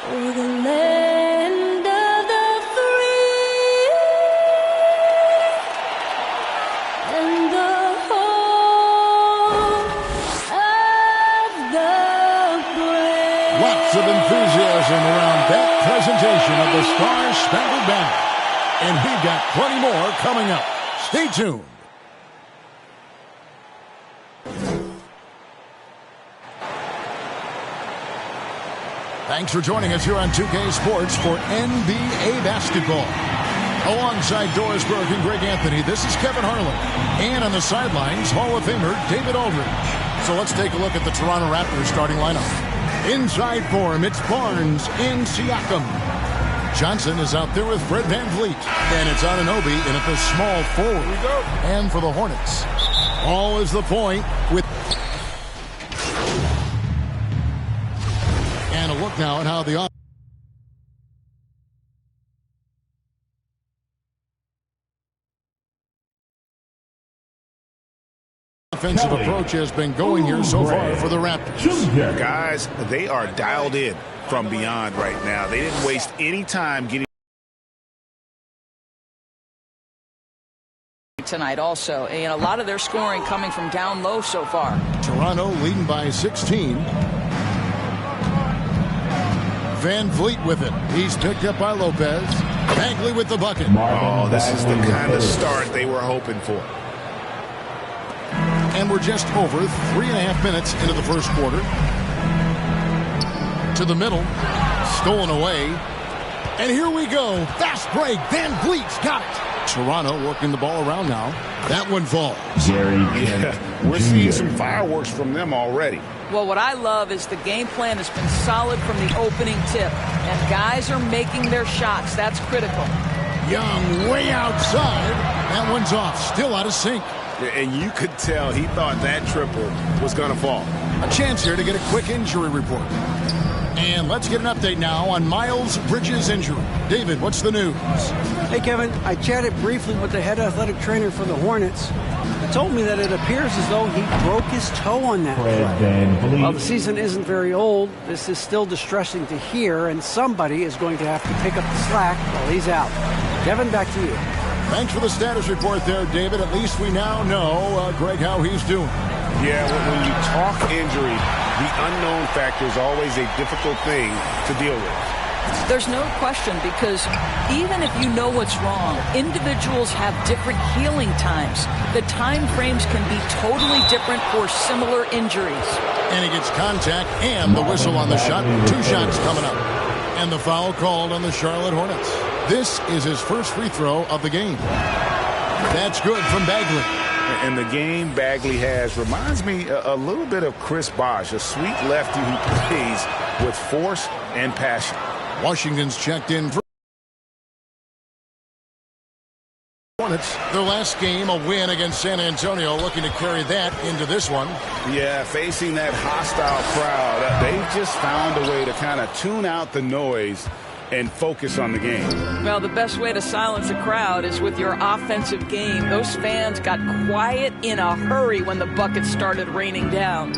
For the land of the free and the home of the brave. Lots of enthusiasm around that presentation of the Star-Spangled Banner. And we've got plenty more coming up. Stay tuned. Thanks for joining us here on 2K Sports for NBA basketball. Alongside Doris Burke and Greg Anthony, this is Kevin Harlan. And on the sidelines, Hall of Famer David Aldridge. So let's take a look at the Toronto Raptors starting lineup. Inside for him, it's Barnes and Siakam. Johnson is out there with Fred VanVleet. And it's Anunoby in at the small forward. And for the Hornets, all is the point with... And a look now at how the offensive approach has been going here so far for the Raptors. Guys, they are dialed in from beyond right now. They didn't waste any time getting tonight also, and a lot of their scoring coming from down low so far. Toronto leading by 16. VanVleet with it. He's picked up by Lopez. Bagley with the bucket. Oh, this is the kind of start they were hoping for. And we're just over 3.5 minutes into the first quarter. To the middle. Stolen away. And here we go. Fast break. VanVleet's got it. Toronto working the ball around now. That one falls. We're seeing some fireworks from them already. Well, what I love is the game plan has been solid from the opening tip, and guys are making their shots. That's critical. Young way outside. That one's off. Still out of sync. And you could tell he thought that triple was going to fall. A chance here to get a quick injury report. And let's get an update now on Miles Bridges' injury. David, what's the news? Hey, Kevin. I chatted briefly with the head athletic trainer for the Hornets. He told me that it appears as though he broke his toe on that play. While the season isn't very old, this is still distressing to hear, and somebody is going to have to pick up the slack while he's out. Kevin, back to you. Thanks for the status report there, David. At least we now know, Greg, how he's doing. Yeah, when you talk injury, the unknown factor is always a difficult thing to deal with. There's no question, because even if you know what's wrong, individuals have different healing times. The time frames can be totally different for similar injuries. And he gets contact and the whistle on the shot. 2 shots coming up. And the foul called on the Charlotte Hornets. This is his first free throw of the game. That's good from Bagley. And the game Bagley has reminds me a little bit of Chris Bosh, a sweet lefty who plays with force and passion. Washington's checked in for Hornets. Their last game, a win against San Antonio, looking to carry that into this one. Yeah, facing that hostile crowd, they just found a way to kind of tune out the noise and focus on the game. Well, the best way to silence a crowd is with your offensive game. Those fans got quiet in a hurry when the buckets started raining down.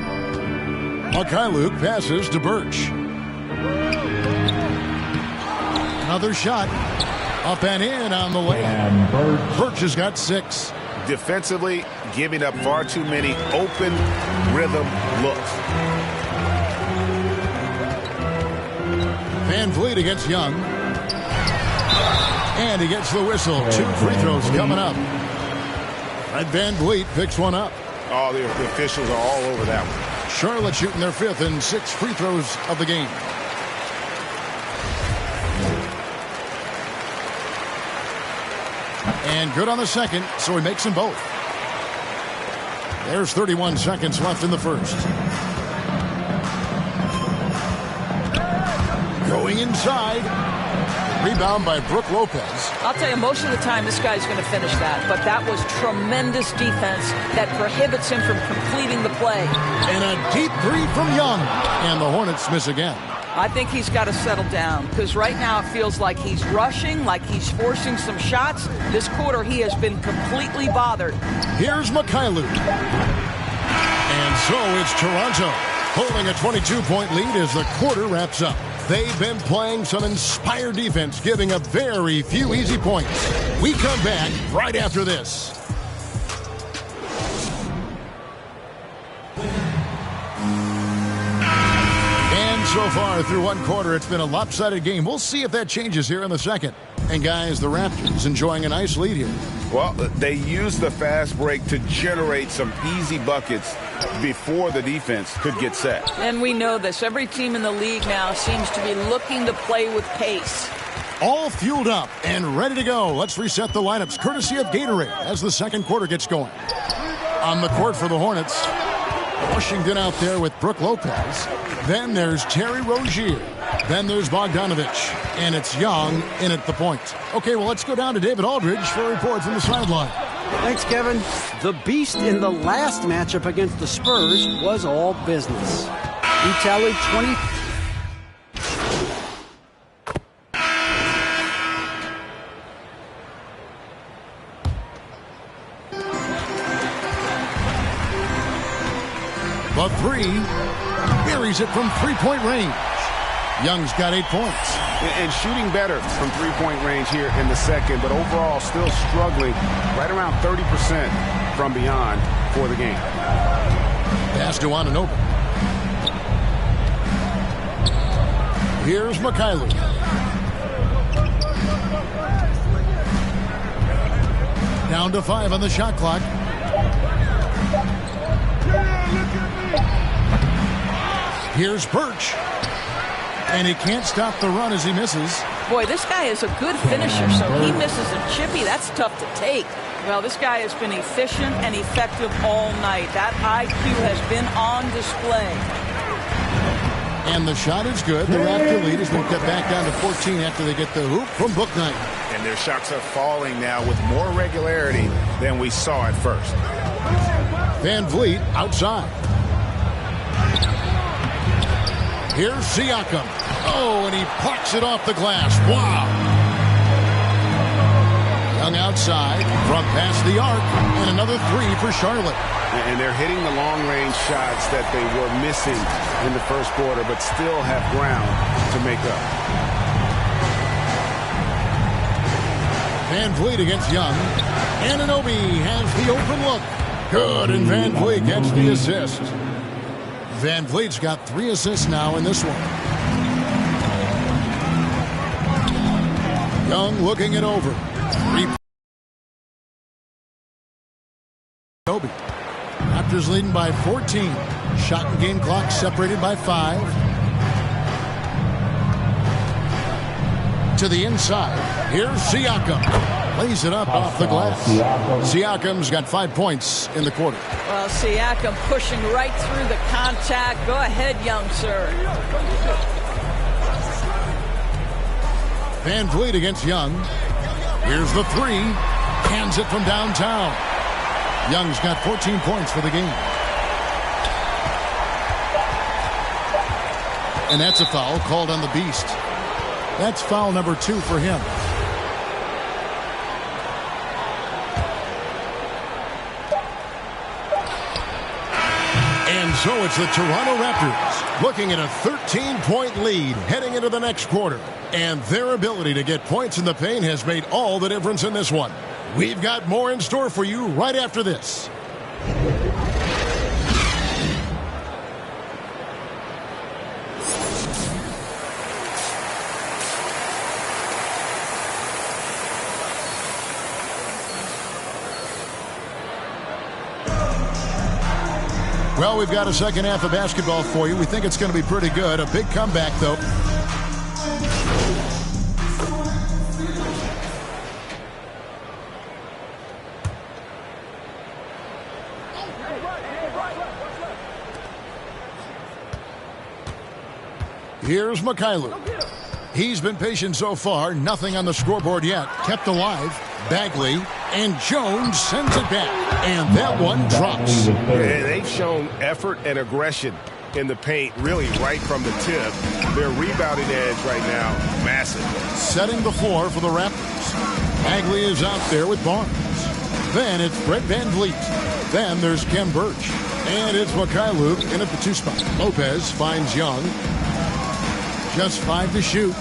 Luke passes to Birch. Another shot. Up and in on the way. Birch has got 6. Defensively, giving up far too many open rhythm looks. VanVleet against Young. And he gets the whistle. 2 free throws coming up. And VanVleet picks one up. Oh, the officials are all over that one. Charlotte shooting their 5th and 6th free throws of the game. And good on the second, so he makes them both. There's 31 seconds left in the first. Going inside. Rebound by Brook Lopez. I'll tell you, most of the time this guy's going to finish that, but that was tremendous defense that prohibits him from completing the play. And a deep 3 from Young. And the Hornets miss again. I think he's got to settle down, because right now it feels like he's rushing, like he's forcing some shots. This quarter he has been completely bothered. Here's Mikhailuk. And so it's Toronto holding a 22-point lead as the quarter wraps up. They've been playing some inspired defense, giving up very few easy points. We come back right after this. And so far through one quarter, it's been a lopsided game. We'll see if that changes here in the second. And guys, the Raptors enjoying a nice lead here. Well, they used the fast break to generate some easy buckets before the defense could get set. And we know this. Every team in the league now seems to be looking to play with pace. All fueled up and ready to go. Let's reset the lineups courtesy of Gatorade as the second quarter gets going. On the court for the Hornets, Washington out there with Brook Lopez. Then there's Terry Rozier. Then there's Bogdanovich. And it's Young in at the point. Okay, well, let's go down to David Aldridge for a report from the sideline. Thanks, Kevin. The beast in the last matchup against the Spurs was all business. He tallied 20. The three buries it from three-point range. Young's got 8 points. And shooting better from three-point range here in the second, but overall still struggling right around 30% from beyond for the game. Pass to Anunoby. Here's Mikhailuk. Down to 5 on the shot clock. Here's Birch. And he can't stop the run as he misses. Boy, this guy is a good finisher, so he misses a chippy. That's tough to take. Well, this guy has been efficient and effective all night. That IQ has been on display. And the shot is good. The Raptor lead has been cut back down to 14 after they get the hoop from Bouknight. And their shots are falling now with more regularity than we saw at first. Van Vliet outside. Here's Siakam. Oh, and he parks it off the glass. Wow. Young outside from past the arc. And another three for Charlotte. And they're hitting the long-range shots that they were missing in the first quarter, but still have ground to make up. Van Vliet against Young. Anunoby has the open look. Good, and Van Vliet gets the assist. Van Vliet's got 3 assists now in this one. Young looking it over. Anunoby. Raptors leading by 14. Shot and game clock separated by 5. To the inside. Here's Siakam. Lays it up off the glass. Siakam's got 5 points in the quarter. Well, Siakam pushing right through the contact. Go ahead, young sir. Van Vliet against Young. Here's the three. Hands it from downtown. Young's got 14 points for the game. And that's a foul called on the Beast. That's foul number 2 for him. And so it's the Toronto Raptors looking at a 13-point lead heading into the next quarter. And their ability to get points in the paint has made all the difference in this one. We've got more in store for you right after this. Well, we've got a second half of basketball for you. We think it's going to be pretty good. A big comeback, though. Here's Mikhailuk. He's been patient so far. Nothing on the scoreboard yet. Kept alive. Bagley and Jones sends it back. And that one drops. Yeah, they've shown effort and aggression in the paint, really right from the tip. Their rebounding edge right now, massive. Setting the floor for the Raptors. Bagley is out there with Barnes. Then it's Brett Van Vliet. Then there's Ken Birch. And it's Mikhailuk in at the 2 spot. Lopez finds Young. Just 5 to shoot.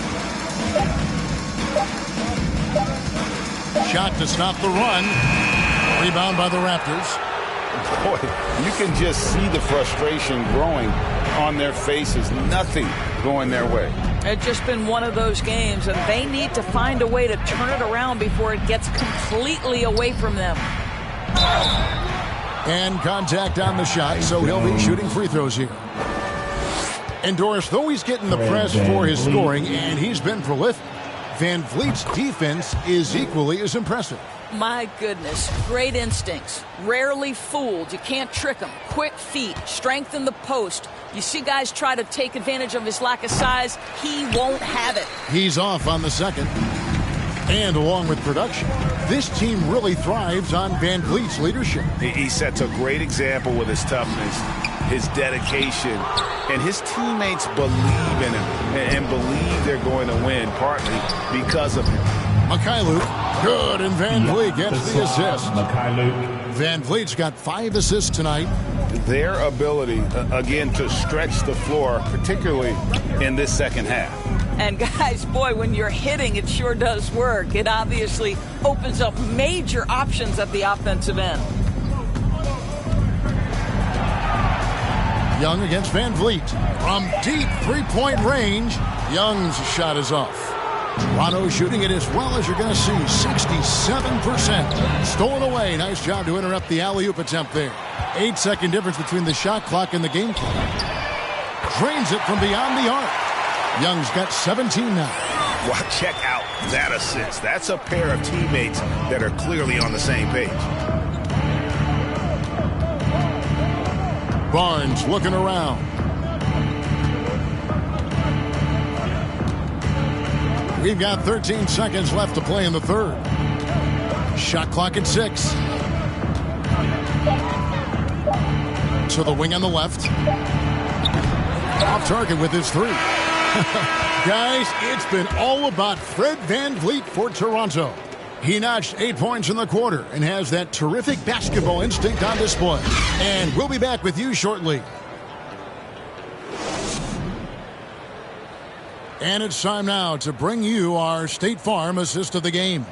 Shot to stop the run. Rebound by the Raptors. Boy, you can just see the frustration growing on their faces. Nothing going their way. It's just been one of those games, and they need to find a way to turn it around before it gets completely away from them. And contact on the shot, so he'll be shooting free throws here. And Doris, though he's getting the press for his scoring, and he's been prolific, Van Vliet's defense is equally as impressive. My goodness, great instincts. Rarely fooled. You can't trick him. Quick feet, strength in the post. You see guys try to take advantage of his lack of size. He won't have it. He's off on the second. And along with production, this team really thrives on Van Vliet's leadership. He sets a great example with his toughness, his dedication, and his teammates believe in him and believe they're going to win, partly because of him. Mikhailuk, good, and Van Vliet gets the assist. Van Vliet's got 5 assists tonight. Their ability, again, to stretch the floor, particularly in this second half. And guys, boy, when you're hitting, it sure does work. It obviously opens up major options at the offensive end. Young against Van Vliet. From deep three-point range, Young's shot is off. Toronto shooting it as well as you're going to see, 67%. Stolen away. Nice job to interrupt the alley-oop attempt there. 8-second difference between the shot clock and the game clock. Drains it from beyond the arc. Young's got 17 now. Well, check out that assist. That's a pair of teammates that are clearly on the same page. Barnes looking around. We've got 13 seconds left to play in the third. Shot clock at 6. To the wing on the left. Off target with his 3. Guys, it's been all about Fred Van Vliet for Toronto. He notched 8 points in the quarter and has that terrific basketball instinct on display. And we'll be back with you shortly. And it's time now to bring you our State Farm assist of the game.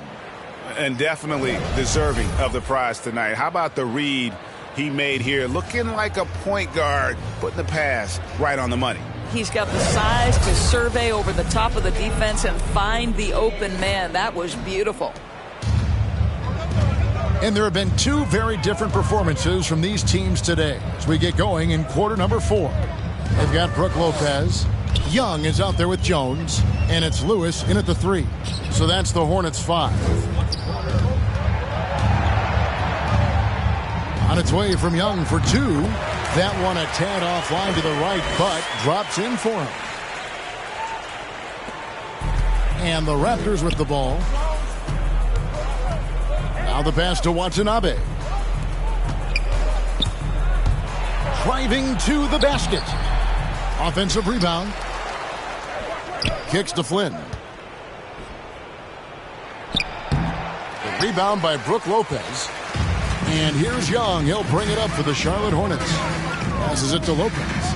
And definitely deserving of the prize tonight. How about the read he made here? Looking like a point guard, putting the pass right on the money. He's got the size to survey over the top of the defense and find the open man. That was beautiful. And there have been 2 very different performances from these teams today as we get going in quarter number 4. They've got Brook Lopez. Young is out there with Jones. And it's Lewis in at the 3. So that's the Hornets 5. On its way from Young for 2. That one a tad offline to the right, but drops in for him. And the Raptors with the ball. Now the pass to Watanabe. Driving to the basket. Offensive rebound. Kicks to Flynn. The rebound by Brook Lopez. And here's Young. He'll bring it up for the Charlotte Hornets. Passes it to Lopez.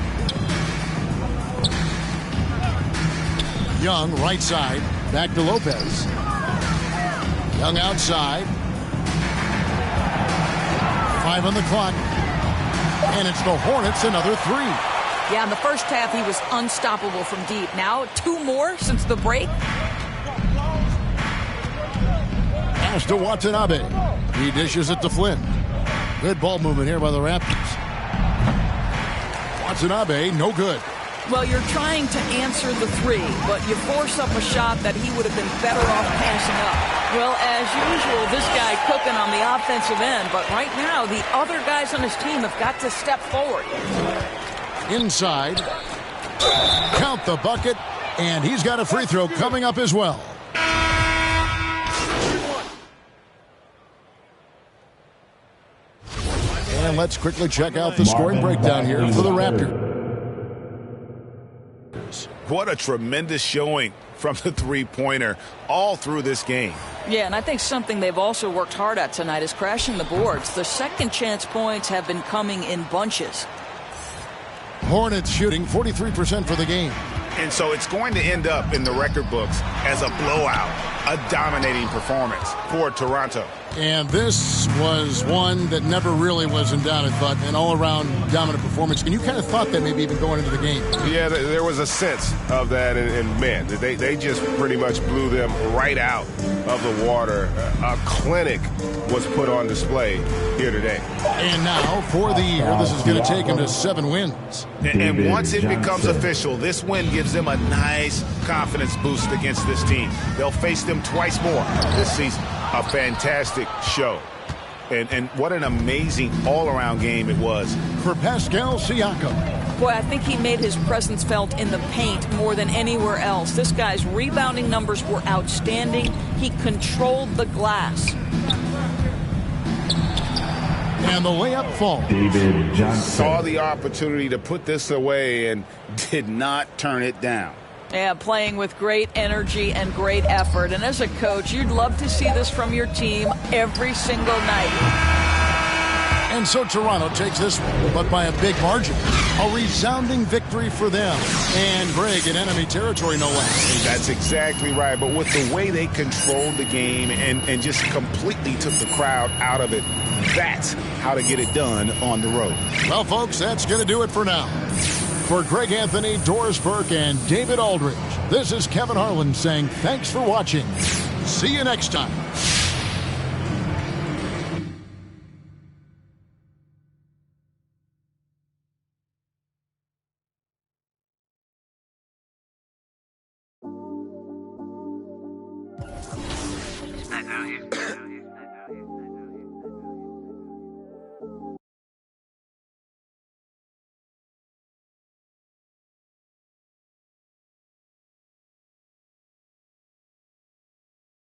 Young, right side. Back to Lopez. Young outside. 5 on the clock. And it's the Hornets, another 3. Yeah, in the first half, he was unstoppable from deep. Now, 2 more since the break. Pass to Watanabe. He dishes it to Flynn. Good ball movement here by the Raptors. Watanabe, no good. Well, you're trying to answer the 3, but you force up a shot that he would have been better off passing up. Well, as usual, this guy cooking on the offensive end, but right now, the other guys on his team have got to step forward. Inside. Count the bucket, and he's got a free throw coming up as well. And let's quickly check out the scoring breakdown here for the Raptors. What a tremendous showing from the three-pointer all through this game. Yeah, and I think something they've also worked hard at tonight is crashing the boards. The second chance points have been coming in bunches. Hornets shooting 43% for the game. And so it's going to end up in the record books as a blowout, a dominating performance for Toronto. And this was one that never really was in doubt, I thought, an all-around dominant performance. And you kind of thought that maybe even going into the game. Yeah, there was a sense of that, and man, they just pretty much blew them right out of the water. A clinic was put on display here today. And now, for the year, this is going to take them to 7 wins. And once it becomes official, this win gives them a nice confidence boost against this team. They'll face them twice more this season. A fantastic show. And what an amazing all-around game it was. For Pascal Siakam. Boy, I think he made his presence felt in the paint more than anywhere else. This guy's rebounding numbers were outstanding. He controlled the glass. And the layup falls. David Johnson saw the opportunity to put this away and did not turn it down. Yeah, playing with great energy and great effort. And as a coach, you'd love to see this from your team every single night. And so Toronto takes this one, but by a big margin. A resounding victory for them. And Greg in enemy territory, no less. That's exactly right. But with the way they controlled the game and just completely took the crowd out of it, that's how to get it done on the road. Well, folks, that's going to do it for now. For Greg Anthony, Doris Burke, and David Aldridge, this is Kevin Harlan saying thanks for watching. See you next time. It's back out here.